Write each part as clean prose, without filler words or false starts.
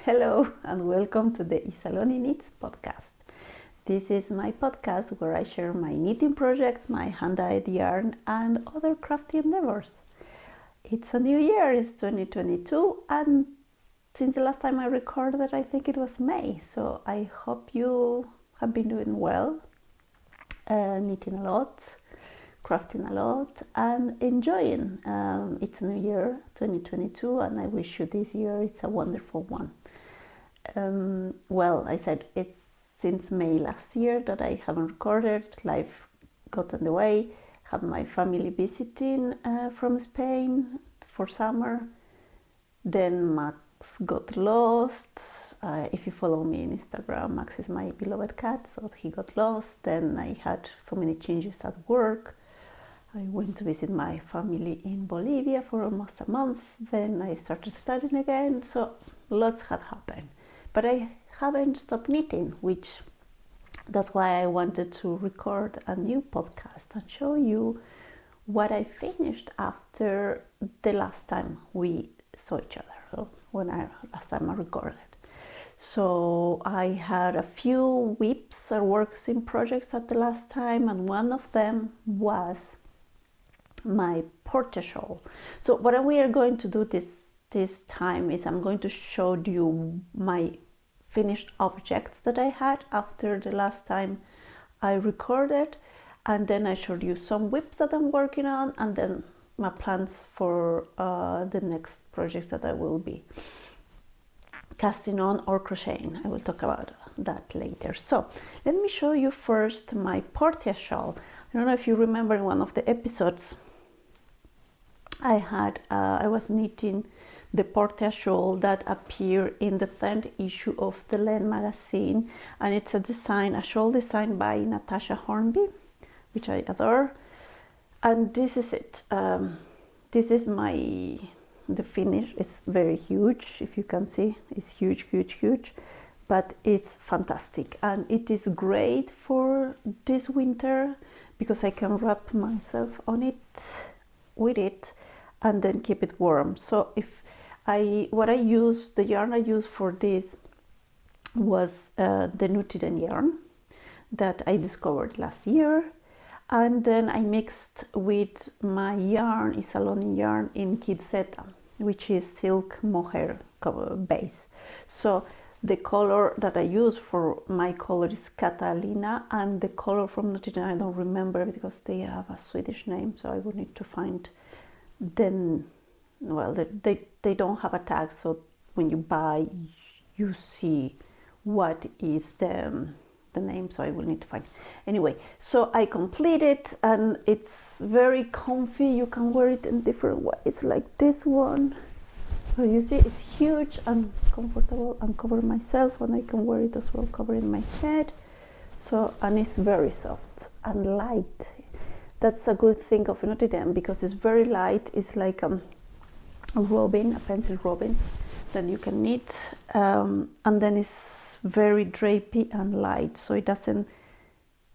Hello and welcome to the Isaloni Knits podcast. This is my podcast where I share my knitting projects, my hand-dyed yarn and other crafty endeavors. It's a new year, it's 2022, and since the last time I recorded I think it was May, so I hope you have been doing well, knitting a lot, crafting a lot and enjoying. It's a new year, 2022, and I wish you this year it's a wonderful one. Well, I said it's since May last year that I haven't recorded. Life got in the way. Had my family visiting from Spain for summer. Then Max got lost. If you follow me on Instagram, Max is my beloved cat, so he got lost. Then I had so many changes at work. I went to visit my family in Bolivia for almost a month. Then I started studying again, so lots had happened. But I haven't stopped knitting, which that's why I wanted to record a new podcast and show you what I finished after the last time we saw each other, so last time I recorded. So I had a few whips or works in projects at the last time, and one of them was my Portia shawl. So what we are going to do this time is I'm going to show you my finished objects that I had after the last time I recorded, and then I showed you some whips that I'm working on, and then my plans for the next projects that I will be casting on or crocheting. I will talk about that later. So let me show you first my Portia shawl. I don't know if you remember in one of the episodes I was knitting the Portia shawl that appeared in the 10th issue of the Laine magazine, and it's a shawl designed by Natasja Hornby, which I adore. And this is it. This is the finish. It's very huge, if you can see. It's huge, but it's fantastic, and it is great for this winter because I can wrap myself on it with it and then keep it warm. So the yarn I used for this was the Neustadtgass yarn that I discovered last year, and then I mixed with my yarn, Isaloni yarn in Kitseta, which is silk mohair base. So the color that I use for my color is Catalina, and the color from Neustadtgass I don't remember because they have a Swedish name, so I would need to find them. Well, they don't have a tag, so when you buy you see what is the name, so I will need to find it. Anyway, so I completed, and it's very comfy. You can wear it in different ways, like this one. So you see it's huge and comfortable, and cover myself, and I can wear it as well covering my head. So, and it's very soft and light. That's a good thing of Neustadtgass because it's very light. It's like a robin, a pencil robin that you can knit, and then it's very drapey and light, so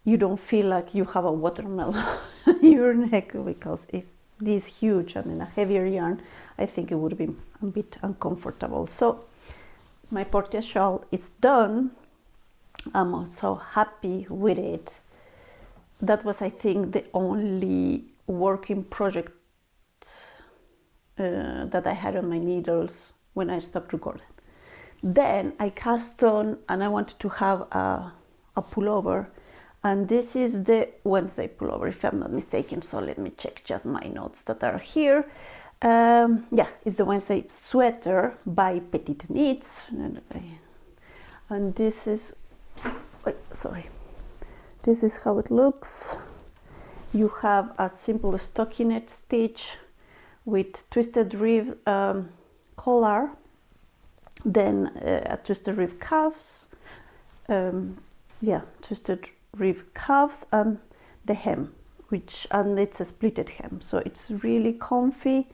you don't feel like you have a watermelon on your neck, because if this is huge and in a heavier yarn I think it would be a bit uncomfortable. So my Portia shawl is done. I'm also happy with it. That was, I think, the only working project that I had on my needles when I stopped recording. Then I cast on, and I wanted to have a pullover, and this is the Wednesday pullover, if I'm not mistaken. So let me check just my notes that are here. Yeah, it's the Wednesday sweater by PetiteKnit, and this is this is how it looks. You have a simple stockinette stitch with twisted rib collar, then a twisted rib cuffs, twisted rib cuffs, and the hem, and it's a splitted hem, so it's really comfy,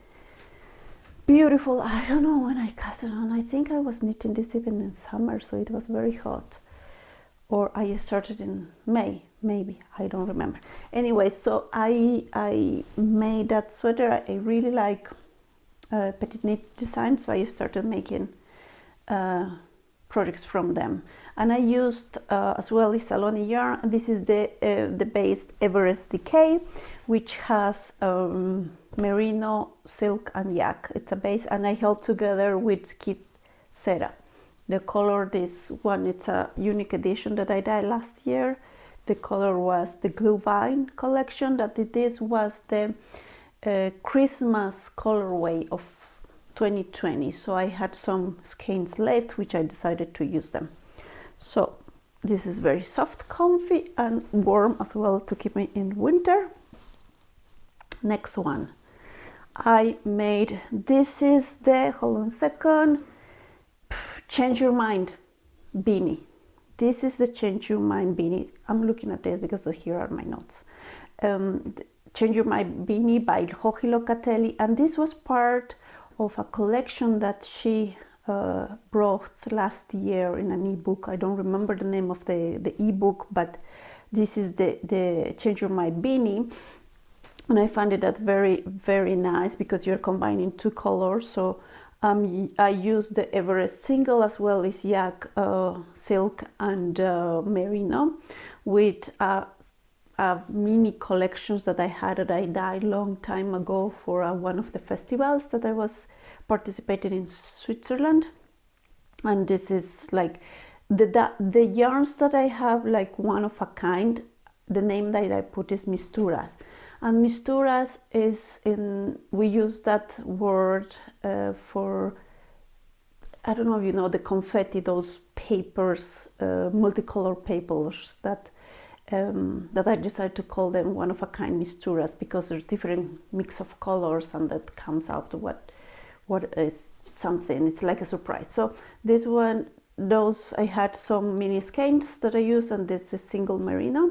beautiful. I don't know when I cast it on. I think I was knitting this even in summer, so it was very hot, or I started in May, maybe, I don't remember. Anyway, so I made that sweater. I really like PetiteKnit design, so I started making projects from them. And I used as well is Saloni yarn. This is the base Everest Decay, which has merino, silk and yak. It's a base, and I held together with Kit Sera. The color, this one, it's a unique edition that I dyed last year. The color was the Glue Vine collection, that this was the Christmas colorway of 2020. So I had some skeins left, which I decided to use them. So this is very soft, comfy and warm as well to keep me in winter. Next one I made, this is the, hold on a second, Change Your Mind beanie. This is the Change Your Mind beanie. I'm looking at this because here are my notes. Change Your Mind beanie by Joji Locatelli, and this was part of a collection that she brought last year in an ebook. I don't remember the name of the ebook, but this is the Change Your Mind beanie, and I found it that very, very nice because you're combining two colors. So I used the Everest single as well as yak, silk and merino with mini collections that I had that I dyed long time ago for one of the festivals that I was participating in Switzerland. And this is like the yarns that I have, like one of a kind. The name that I put is misturas, and misturas is we use that word for, I don't know if you know the confetti, those papers, multicolored papers that I decided to call them one of a kind misturas, because there's different mix of colors and that comes out what is something. It's like a surprise. So this one, those I had some mini skeins that I use, and this is single merino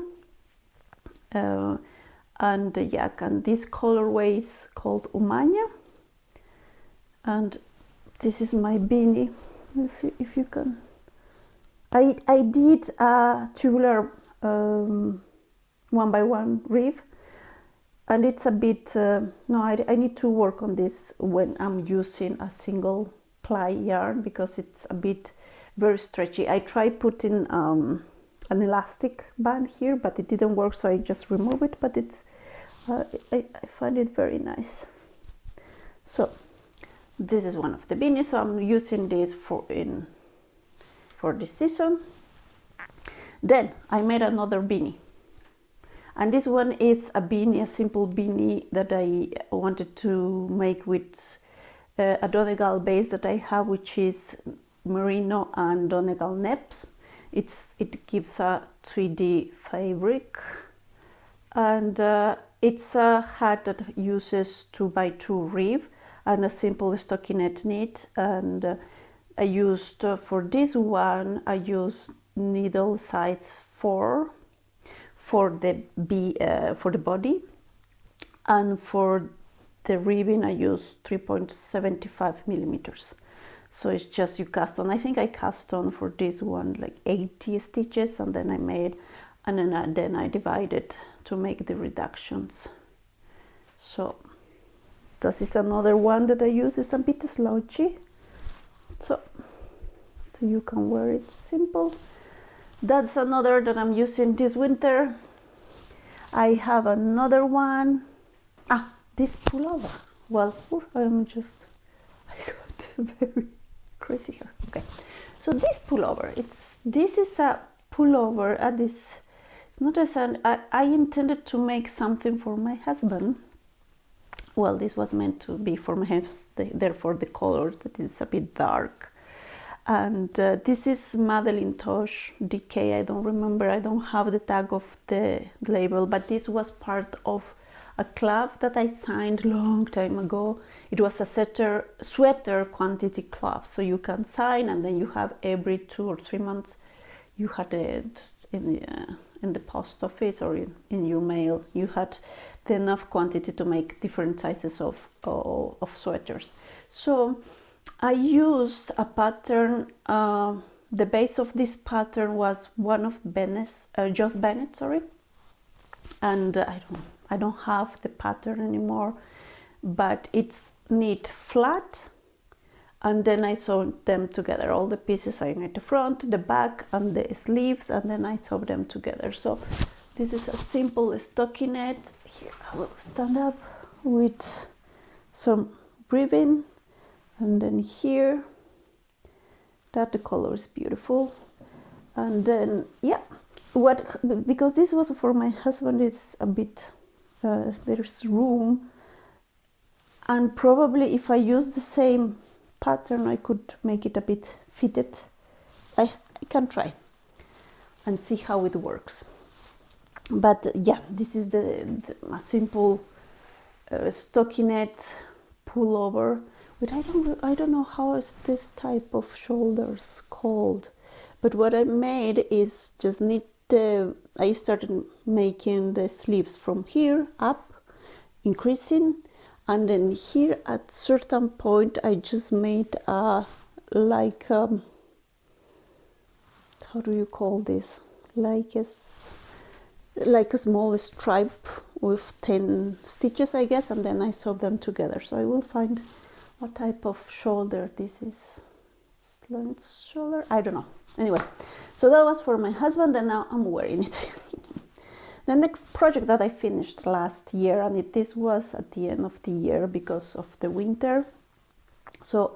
and the yak, and this colorway is called Umanya, and this is my beanie. Let's see if you can. I did a tubular 1x1 reef, and it's a bit no, I need to work on this when I'm using a single ply yarn, because it's a bit very stretchy. I tried putting an elastic band here, but it didn't work, so I just removed it. But it's I find it very nice. So this is one of the beanies, so I'm using this for this season. Then I made another beanie, and this one is a beanie, a simple beanie that I wanted to make with a Donegal base that I have, which is merino and Donegal neps. It gives a 3D fabric, and it's a hat that uses 2x2 reef and a simple stockinette knit. And I used for this one, I used needle size 4 for the body, and for the ribbing I used 3.75 millimeters. So it's just you cast on. I think I cast on for this one like 80 stitches, and then I made, and then I divided to make the reductions. So this is another one that I use. It's a bit slouchy, so you can wear it simple. That's another that I'm using this winter. I have another one. This pullover. Well, I got very crazy here. Okay, so this pullover, this is a pullover. It's not as I intended to make something for my husband. Well, this was meant to be for my husband, therefore the color that is a bit dark. And this is Madeline-Tosh Decay. I don't remember, I don't have the tag of the label, but this was part of a club that I signed long time ago. It was a sweater quantity club, so you can sign, and then you have every 2 or 3 months you had it in the post office or in your mail. You had the enough quantity to make different sizes of sweaters. So I used a pattern. The base of this pattern was one of Joss Bennett, and I don't have the pattern anymore, but it's knit flat and then I sewed them together. All the pieces I made the front, the back, and the sleeves, and then I sewed them together. So this is a simple stockinette. Here I will stand up with some ribbon, and then here that the color is beautiful. And then yeah, because this was for my husband, it's a bit there's room, and probably if I use the same pattern I could make it a bit fitted. I can try and see how it works. But yeah, this is a simple stockinette pullover. But I don't know how is this type of shoulders called. But what I made is just knit I started making the sleeves from here up, increasing, and then here at certain point I just made like how do you call this, like a small stripe with 10 stitches, I guess, and then I sew them together. So I will find what type of shoulder this is. Slant shoulder, I don't know. Anyway, so that was for my husband, and now I'm wearing it. The next project that I finished last year, and this was at the end of the year because of the winter. So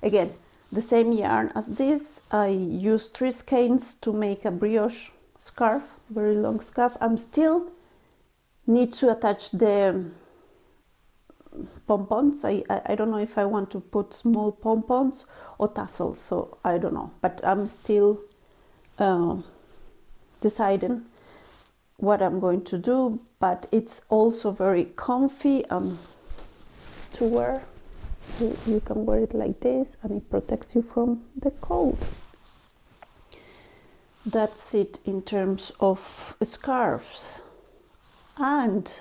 again, the same yarn as this, I used 3 skeins to make a brioche scarf, very long scarf. I'm still need to attach the pompons. I don't know if I want to put small pompons or tassels, so I don't know, but I'm still deciding what I'm going to do. But it's also very comfy to wear. You can wear it like this, and it protects you from the cold. That's it in terms of scarves. And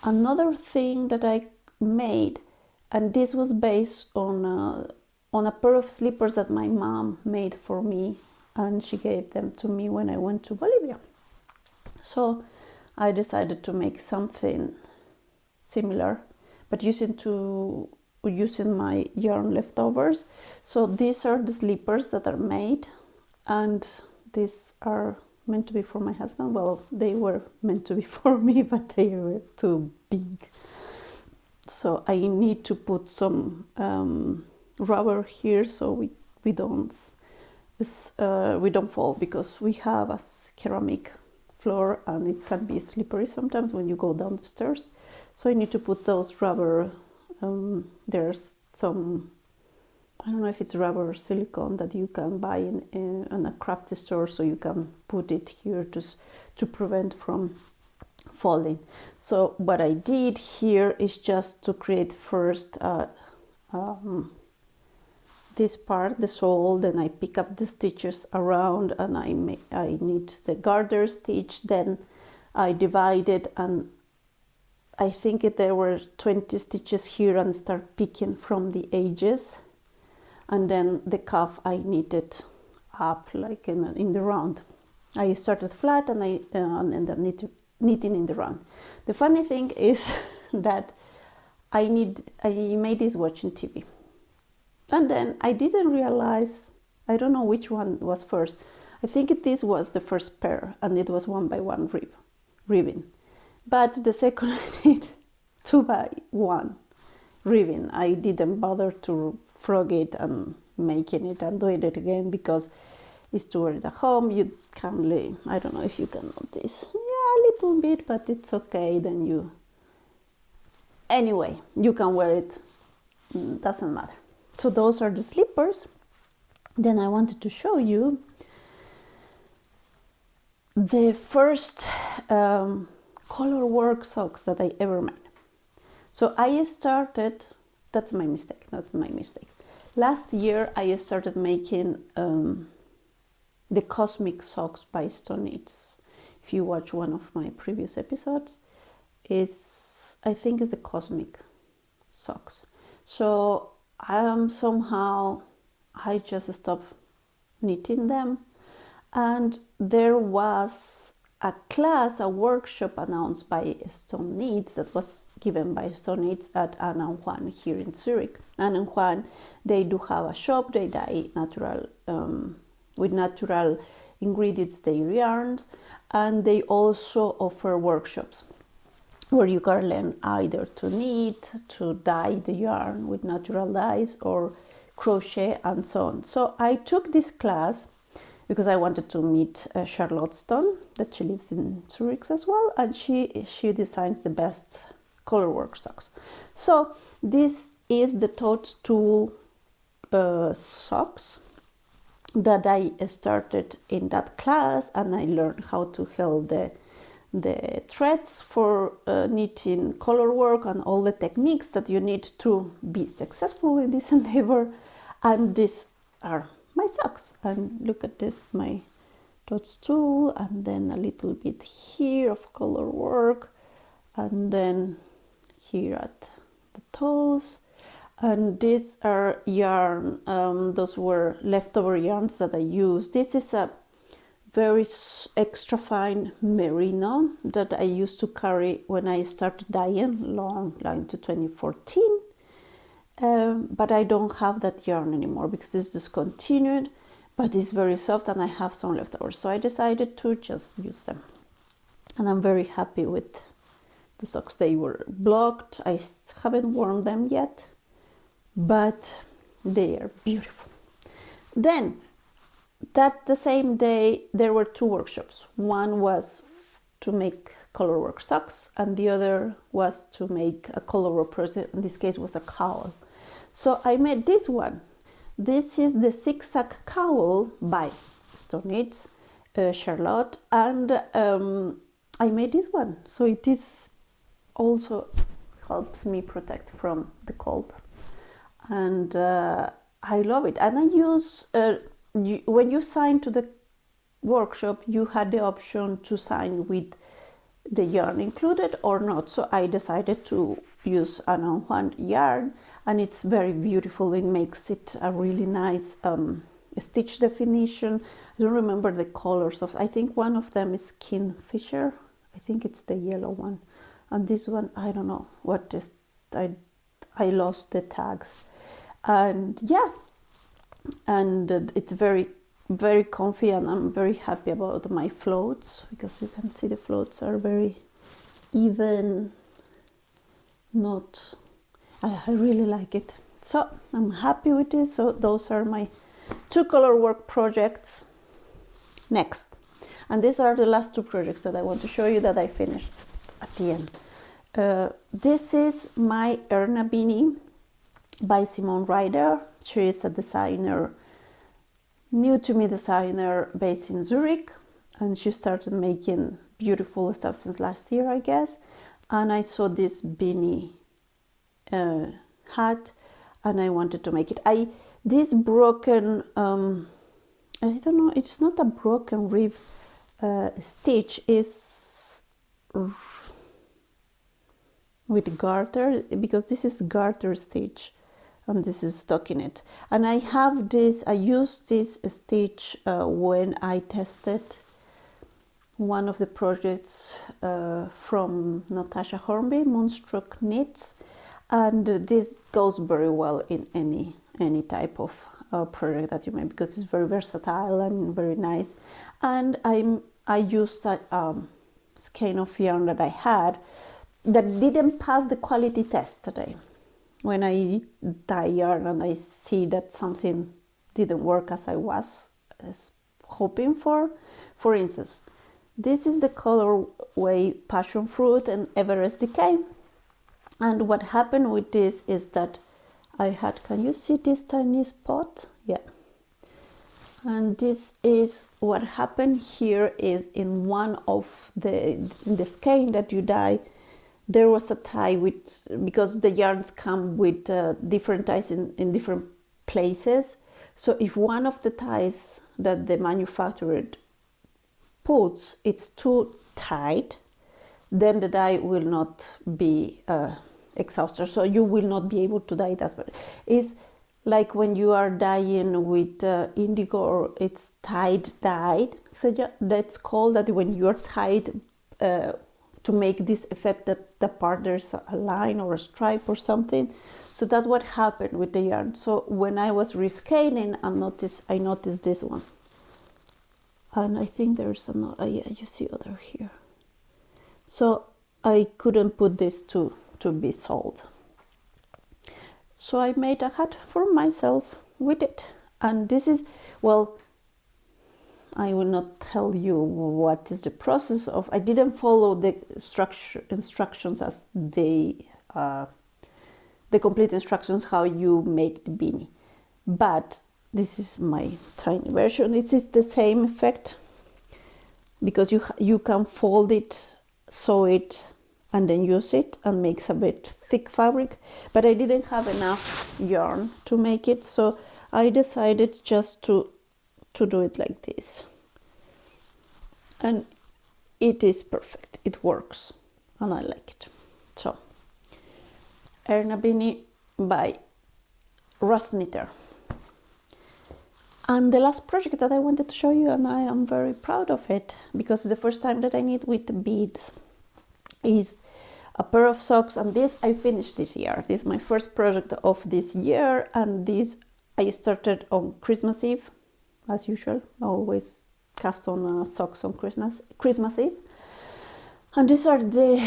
another thing that I made, and this was based on a pair of slippers that my mom made for me, and she gave them to me when I went to Bolivia. So I decided to make something similar, but using my yarn leftovers. So these are the slippers that are made, and these are meant to be for my husband. Well, they were meant to be for me, but they were too big. So I need to put some rubber here so we don't fall, because we have a ceramic floor and it can be slippery sometimes when you go down the stairs. So I need to put those rubber. There's some, I don't know if it's rubber or silicone that you can buy in a crafty store, so you can put it here to prevent from falling. So what I did here is just to create first this part, the sole, then I pick up the stitches around, and I knit the garter stitch, then I divide it, and I think there were 20 stitches here, and start picking from the edges, and then the cuff I knitted up like in the round. I started flat and then knitting in the round. The funny thing is that I made this watching TV, and then I didn't realize, I don't know which one was first. I think this was the first pair, and it was 1 by 1 ribbon. But the second I did 2 by 1 ribbon. I didn't bother to frog it and making it and doing it again, because it's to wear it at home. You can lay, I don't know if you can notice, yeah, a little bit, but it's okay. Then anyway, you can wear it, doesn't matter. So those are the slippers. Then I wanted to show you the first color work socks that I ever made. So I started, that's my mistake, not my mistake. Last year I started making the cosmic socks by Stone Knits. If you watch one of my previous episodes, I think it's the cosmic socks. So somehow I just stopped knitting them, and there was a class, a workshop announced by Stone Knits that was given by Stonitz at N13 here in Zurich. N13, they do have a shop. They dye natural with natural ingredients, their yarns, and they also offer workshops where you can learn either to knit, to dye the yarn with natural dyes, or crochet and so on. So I took this class because I wanted to meet Charlotte Stone, that she lives in Zurich as well, and she designs the best colorwork socks. So this is the Toadstool socks that I started in that class, and I learned how to hold the threads for knitting colorwork and all the techniques that you need to be successful in this endeavor. And these are my socks, and look at this, my Toadstool, and then a little bit here of color work, and then here at the toes. And these are yarn, those were leftover yarns that I used. This is a very extra fine merino that I used to carry when I started dyeing long to 2014. But I don't have that yarn anymore because it's discontinued, but it's very soft and I have some leftovers, so I decided to just use them, and I'm very happy with the socks. They were blocked, I haven't worn them yet, but they are beautiful. Then that the same day there were two workshops. One was to make colorwork socks, and the other was to make a colorwork project. In this case was a cowl. So I made this one. This is the zigzag cowl by Stonitz, Charlotte, and I made this one. So it is also helps me protect from the cold, and I love it. And I use when you sign to the workshop, you had the option to sign with the yarn included or not. So I decided to use an N13 yarn, and it's very beautiful. It makes it a really nice stitch definition. I don't remember the colors of, I think one of them is Kingfisher. I think it's the yellow one. And this one, I don't know what is, I lost the tags. And yeah, and it's very, very comfy, and I'm very happy about my floats because you can see the floats are very even, not, I really like it. So I'm happy with this. So those are my two color work projects. Next, and these are the last two projects that I want to show you that I finished at the end. This is my Erna beanie by Simone Ryder. She is a designer, new to me designer based in Zurich, and she started making beautiful stuff since last year, I guess. And I saw this beanie hat, and I wanted to make it. This broken, I don't know, it's not a broken rib stitch, is with garter, because this is garter stitch and this is stockinette. And I have this, I used this stitch when I tested one of the projects from Natasja Hornby, Moonstruck Knits, and this goes very well in any type of project that you make, because it's very versatile and very nice. And I used a skein of yarn that I had that didn't pass the quality test today. When I dye yarn and I see that something didn't work as I was hoping for instance, this is the colorway Passion Fruit and Everest Decay. And what happened with this is that I had, can you see this tiny spot? Yeah. And this is what happened here is in one of the skein that you dye, there was a tie with, because the yarns come with different ties in different places. So if one of the ties that the manufacturer puts, it's too tight, then the dye will not be exhausted. So you will not be able to dye it as well. It's like when you are dyeing with indigo, or it's tied dyed. So that's called that when you're tied to make this effect that the part there's a line or a stripe or something. So that's what happened with the yarn. So when I was rescaling, I noticed this one, and I think there's another. Yeah, you see other here. So I couldn't put this to be sold. So I made a hat for myself with it, and this is, well, I will not tell you what is the process of. I didn't follow the instructions as the complete instructions how you make the beanie, but this is my tiny version. It is the same effect because you can fold it, sew it, and then use it, and makes a bit thick fabric. But I didn't have enough yarn to make it, so I decided just to do it like this, and it is perfect. It works, and I like it. So, Erna beanie by Neustadtgass. And the last project that I wanted to show you, and I am very proud of it because it's the first time that I knit with beads, is a pair of socks. And this I finished this year. This is my first project of this year, and this I started on Christmas Eve, as usual. I always cast on socks on Christmas Eve. And these are the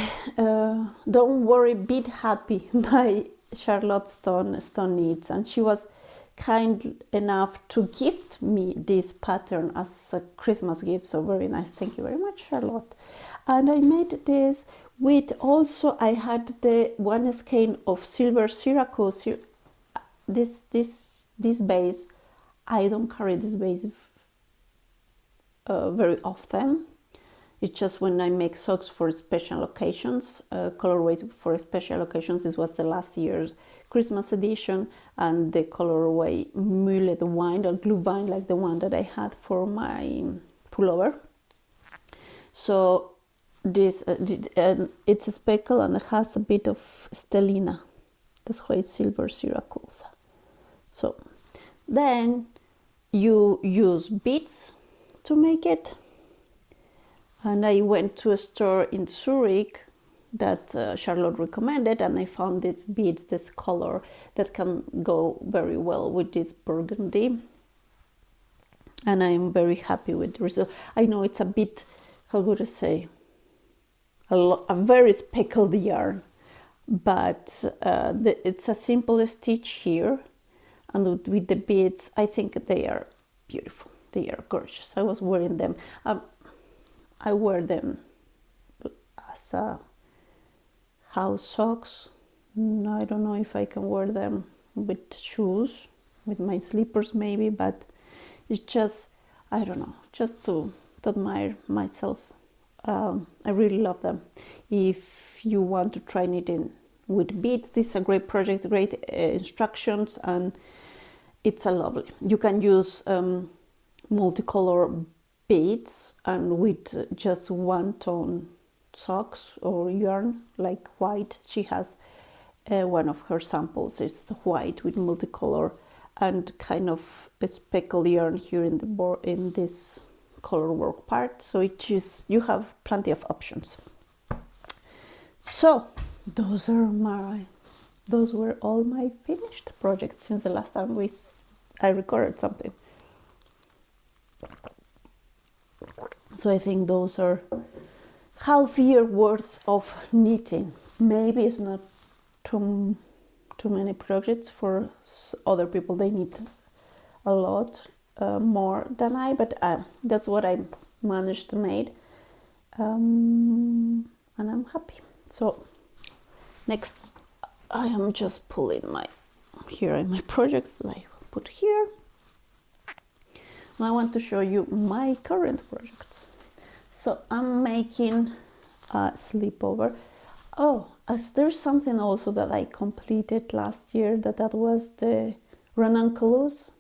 Don't Worry, Bead Happy by Charlotte Stone Knits, and she was kind enough to gift me this pattern as a Christmas gift, so very nice. Thank you very much, Charlotte. And I made this with, also I had the one skein of silver Syracuse. This base, I don't carry this base very often. It's just when I make socks for special occasions, colorways for special occasions. This was the last year's Christmas edition, and the colorway mullet wine or glue vine, like the one that I had for my pullover. So this it's a speckle and it has a bit of stellina. That's why it's silver Syracuse. So then you use beads to make it. And I went to a store in Zurich that Charlotte recommended, and I found these beads, this color that can go very well with this burgundy. And I'm very happy with the result. I know it's a bit, how would I say, a very speckled yarn, but it's a simple stitch here, and with the beads, I think they are beautiful. They are gorgeous. I was wearing them. I wear them as house socks. I don't know if I can wear them with shoes, with my slippers maybe, but it's just, I don't know, just to admire myself. I really love them. If you want to try knitting with beads, this is a great project, great instructions, and it's a lovely. You can use multicolor beads, and with just one tone socks or yarn like white. She has one of her samples is white with multicolor and kind of a speckled yarn here in the in this color work part. So it is, you have plenty of options. So those were all my finished projects since the last time I recorded something. So I think those are half year worth of knitting. Maybe it's not too many projects. For other people, they need a lot more than I, but that's what I managed to make, and I'm happy. So next, I am just pulling here are my projects that I put here. I want to show you my current projects. So I'm making a slipover. Oh, there's something also that I completed last year, that was the ranunculus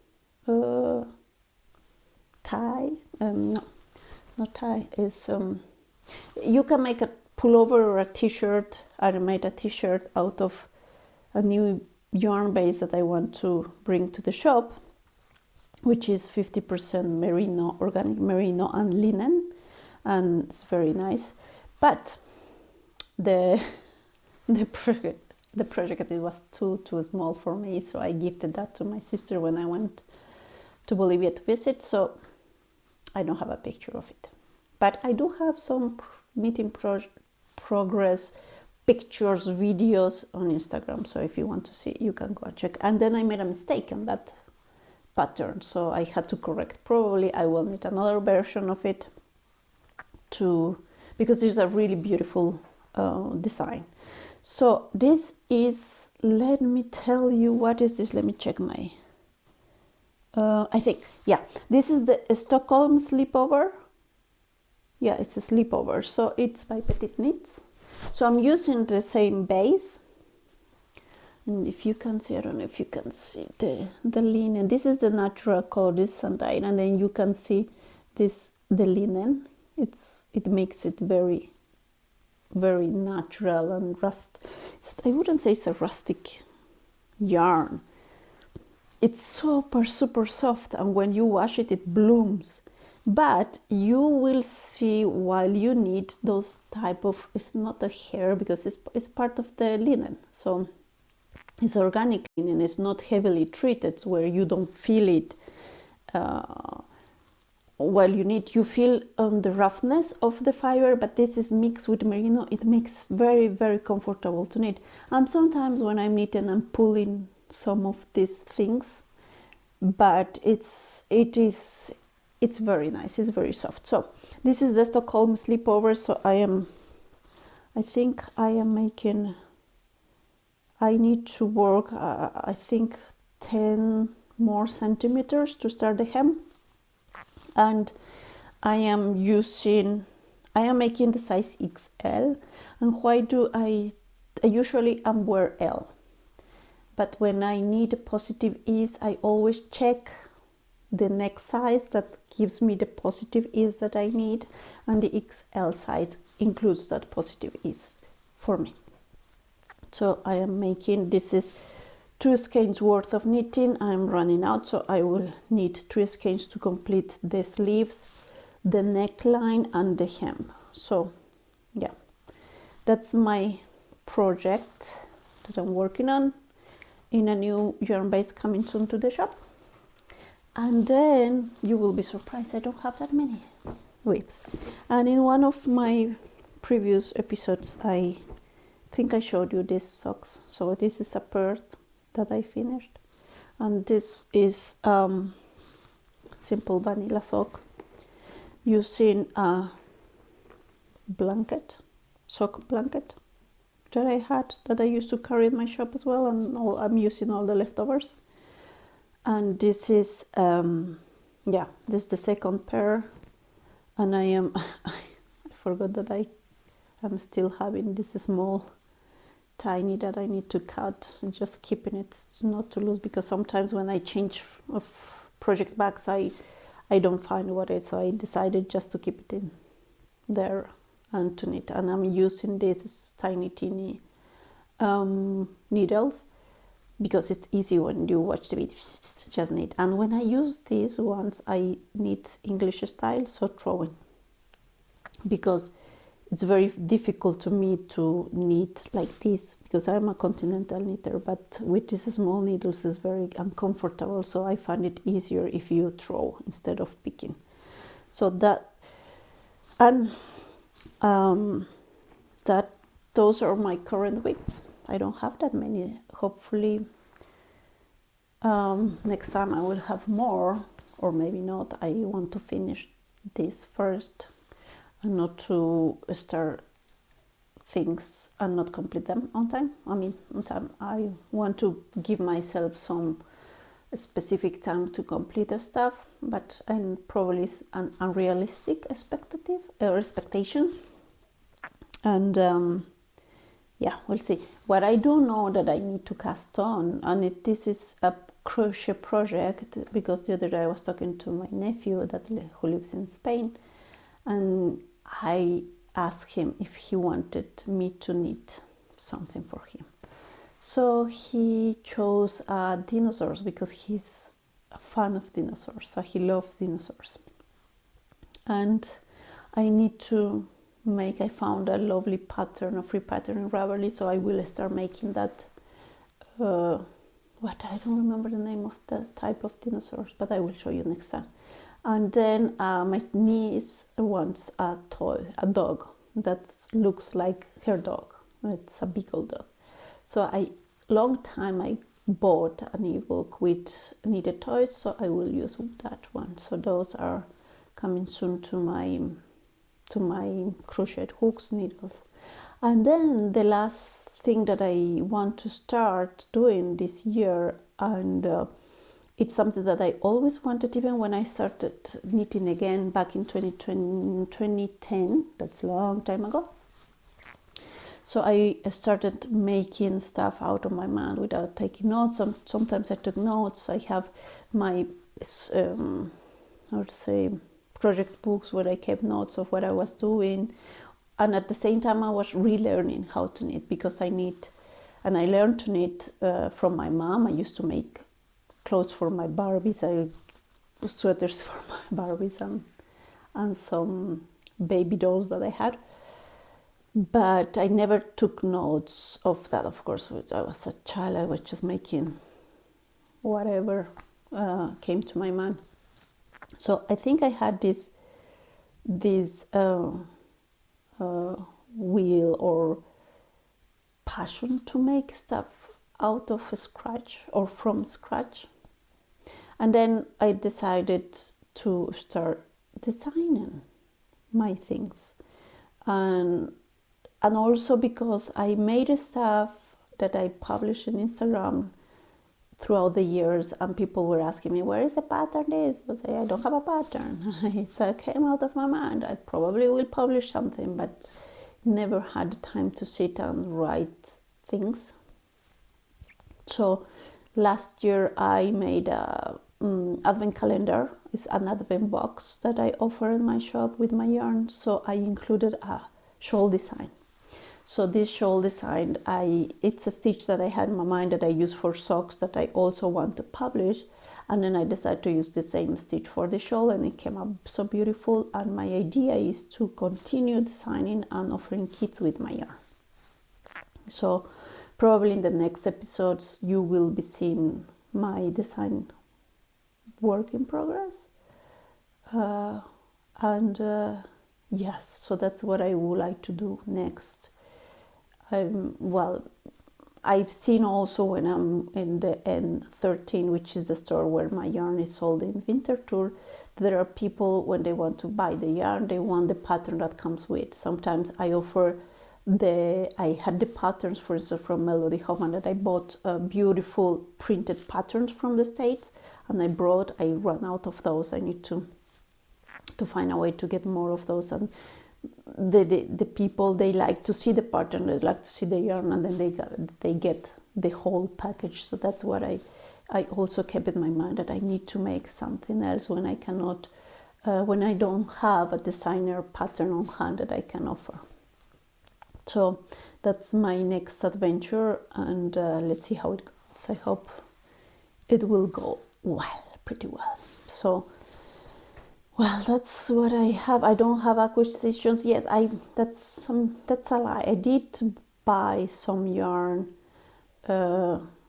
tie. No, not tie. It's you can make a pullover or a t-shirt. I made a t-shirt out of a new yarn base that I want to bring to the shop, which is 50% merino, organic merino and linen, and it's very nice. But the the project it was too small for me, so I gifted that to my sister when I went to Bolivia to visit. So I don't have a picture of it, but I do have some knitting progress pictures, videos on Instagram. So if you want to see, you can go and check. And then I made a mistake on that pattern, so I had to correct. Probably I will need another version of it because it's a really beautiful design. So this is, let me tell you, what is this? Let me check my I think, yeah, this is the Stockholm slipover. Yeah, it's a slipover, so it's by PetiteKnit. So I'm using the same base, and if you can see, I don't know if you can see the linen. This is the natural color, this sunlight, and then you can see this, the linen. It makes it very, very natural and I wouldn't say it's a rustic yarn. It's super soft, and when you wash it, it blooms. But you will see while you knit those type of, it's not a hair because it's part of the linen. So it's organic linen, it's not heavily treated where you don't feel it while you knit. You feel the roughness of the fiber, but this is mixed with merino. It makes very, very comfortable to knit. And sometimes when I'm knitting, I'm pulling some of these things, but it's very nice, it's very soft. So this is the Stockholm slipover. So I think I am making, I need to work I think 10 more centimeters to start the hem, and I am making the size XL. And why do I usually wear L, but when I need a positive ease, I always check the next size that gives me the positive ease that I need, and the XL size includes that positive ease for me. So I am making, this is 2 skeins worth of knitting. I'm running out, so I will need 3 skeins to complete the sleeves, the neckline, and the hem. So yeah, that's my project that I'm working on in a new yarn base coming soon to the shop. And then you will be surprised, I don't have that many whips. And in one of my previous episodes, I think I showed you these socks. So this is a pair that I finished, and this is simple vanilla sock using a blanket, sock blanket that I used to carry in my shop as well, and I'm using all the leftovers. And this is yeah, this is the second pair, and I forgot that I am still having this small tiny that I need to cut, and just keeping it not to lose, because sometimes when I change of project bags I don't find what it is, so I decided just to keep it in there and to knit. And I'm using these tiny teeny needles because it's easy when you watch the video, just knit. And when I use these ones, I knit English style, so throwing, because it's very difficult to me to knit like this because I'm a continental knitter, but with these small needles is very uncomfortable, so I find it easier if you throw instead of picking. So that, and those are my current whips. I don't have that many. Hopefully next time I will have more, or maybe not. I want to finish this first and not to start things and not complete them on time. On time. I want to give myself some specific time to complete the stuff, but probably it's an unrealistic expectation. And yeah, we'll see. What I do know that I need to cast on, and this is a crochet project, because the other day I was talking to my nephew who lives in Spain, and I asked him if he wanted me to knit something for him. So he chose dinosaurs because he's a fan of dinosaurs, so he loves dinosaurs. And I need to make. I found a lovely pattern, a free pattern in Ravelry, so I will start making that. What, I don't remember the name of the type of dinosaurs, but I will show you next time. And then my niece wants a toy, a dog that looks like her dog. It's a big old dog. So long time I bought an ebook with knitted toys, so I will use that one. So those are coming soon to my crochet hooks, needles. And then the last thing that I want to start doing this year, and it's something that I always wanted, even when I started knitting again back in 2010, that's a long time ago. So I started making stuff out of my mind without taking notes. Sometimes I took notes. I have my, project books where I kept notes of what I was doing. And at the same time, I was relearning how to knit, because I knit, and I learned to knit from my mom. I used to make clothes for my Barbies, sweaters for my Barbies, and some baby dolls that I had. But I never took notes of that. Of course, when I was a child, I was just making whatever came to my mind. So I think I had this will or passion to make stuff out of scratch or from scratch. And then I decided to start designing my things. And also because I made stuff that I published on Instagram throughout the years, and people were asking me, where is the pattern is? I say, I don't have a pattern. It came out of my mind. I probably will publish something, but never had the time to sit and write things. So last year I made a advent calendar. It's an advent box that I offer in my shop with my yarn. So I included a shawl design. So this shawl design, it's a stitch that I had in my mind that I use for socks that I also want to publish. And then I decided to use the same stitch for the shawl, and it came up so beautiful. And my idea is to continue designing and offering kits with my yarn. So probably in the next episodes, you will be seeing my design work in progress. Yes, so that's what I would like to do next. I've seen also when I'm in the N13, which is the store where my yarn is sold in Winterthur, there are people, when they want to buy the yarn, they want the pattern that comes with. Sometimes I offer I had the patterns, for instance, from Melody Hoffman, that I bought beautiful printed patterns from the States, and I ran out of those. I need to find a way to get more of those. And the people, they like to see the pattern, they like to see the yarn, and then they get the whole package. So that's what I also kept in my mind, that I need to make something else when I cannot, when I don't have a designer pattern on hand that I can offer. So that's my next adventure, and let's see how it goes. I hope it will go well, pretty well. So, well, that's what I have. I don't have acquisitions. Yes, that's a lie. I did buy some yarn,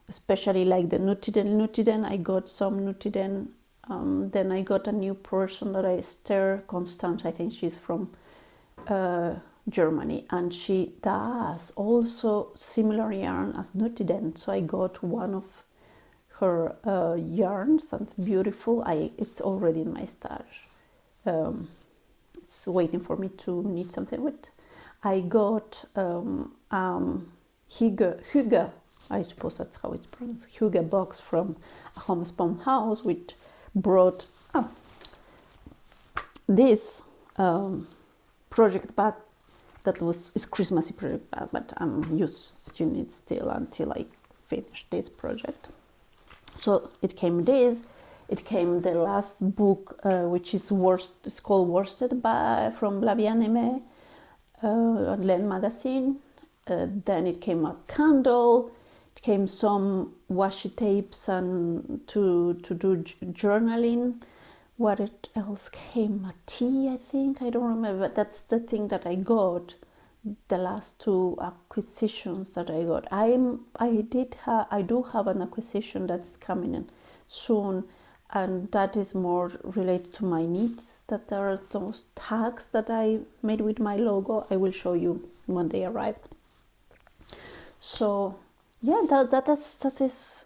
especially like the Nutiden. I got some Nutiden. Then I got a new person that Esther Constance, I think she's from Germany, and she does also similar yarn as Nutiden. So I got one of her yarns, and it's beautiful. It's already in my stash. It's waiting for me to knit something with. I got Hygge, I suppose that's how it's pronounced, Hygge box from a homespun house, which brought this project bag that is Christmassy project bag, but I'm using it still until I finish this project. So it came this. It came the last book, which is it's called Worsted from La Bien-Aimée, Laine magazine. Then it came a candle. It came some washi tapes and to do journaling. what it else came, a tea, I think, I don't remember, but that's the thing that I got, the last two acquisitions that I got. I do have an acquisition that's coming in soon, and that is more related to my needs, that are those tags that I made with my logo. I will show you when they arrive. So yeah, that is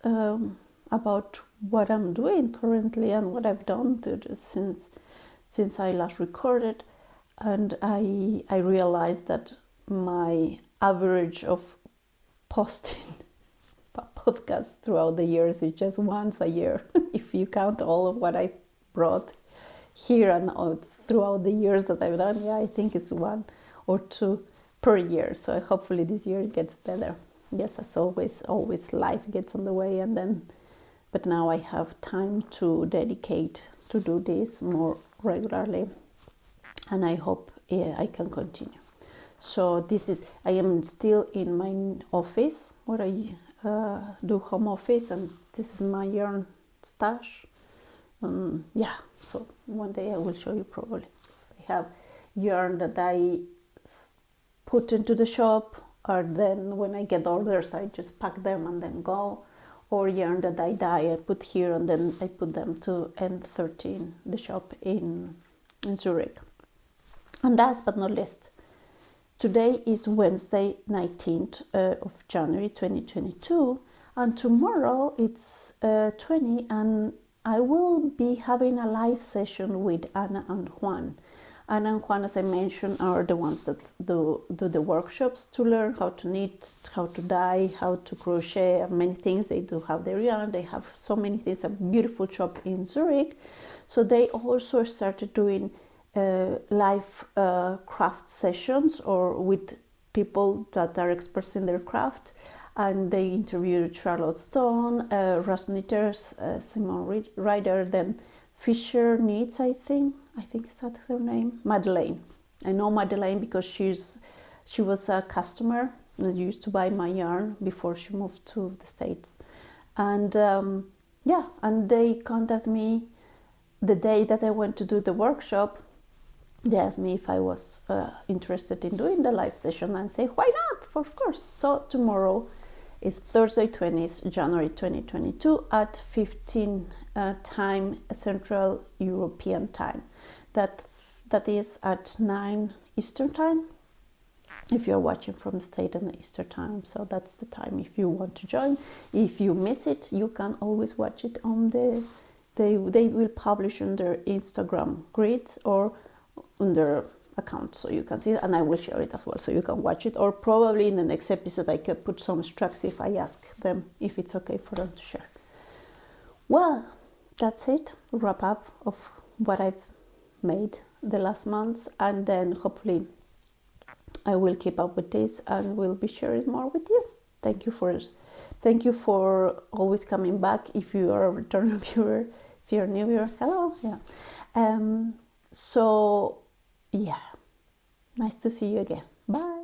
about what I'm doing currently and what I've done since I last recorded. And I realized that my average of posting a podcast throughout the years is just once a year. If you count all of what I brought here and throughout the years that I've done, yeah, I think it's 1 or 2 per year. So hopefully this year it gets better. Yes, as always life gets on the way, but now I have time to dedicate to do this more regularly, and I hope I can continue. So I am still in my office where I do home office, and this is my yarn stash. Yeah, so one day I will show you probably. I have yarn that I put into the shop, or then when I get orders I just pack them and then go, or yarn that I dye I put here and then I put them to N13 The Shop in Zurich. And last but not least, today is Wednesday 19th of January 2022, and tomorrow it's 20, and I will be having a live session with Erna and Juan. Anna and Juan, as I mentioned, are the ones that do the workshops to learn how to knit, how to dye, how to crochet, and many things. They do have their yarn. They have so many things, a beautiful shop in Zurich. So they also started doing live craft sessions, or with people that are experts in their craft. And they interviewed Charlotte Stone, Russ Knitters, Simone Ryder, then Fisher Knits, I think is that her name? Madeleine. I know Madeleine because she was a customer that used to buy my yarn before she moved to the States. And yeah, and they contacted me the day that I went to do the workshop. They asked me if I was interested in doing the live session, and I say, why not? Of course. So tomorrow is Thursday 20th January 2022 at 15 time, Central European time. That is at 9 Eastern time if you're watching from the State and the Eastern time. So that's the time if you want to join. If you miss it, you can always watch it on they will publish on their Instagram grid or on their account, so you can see it, and I will share it as well, so you can watch it. Or probably in the next episode I could put some extracts if I ask them if it's okay for them to share. Well, that's it, wrap up of what I've made the last months, and then hopefully I will keep up with this and will be sharing more with you. Thank you for always coming back. If you are a return viewer, if you're a new viewer, hello. Yeah. So yeah, nice to see you again. Bye.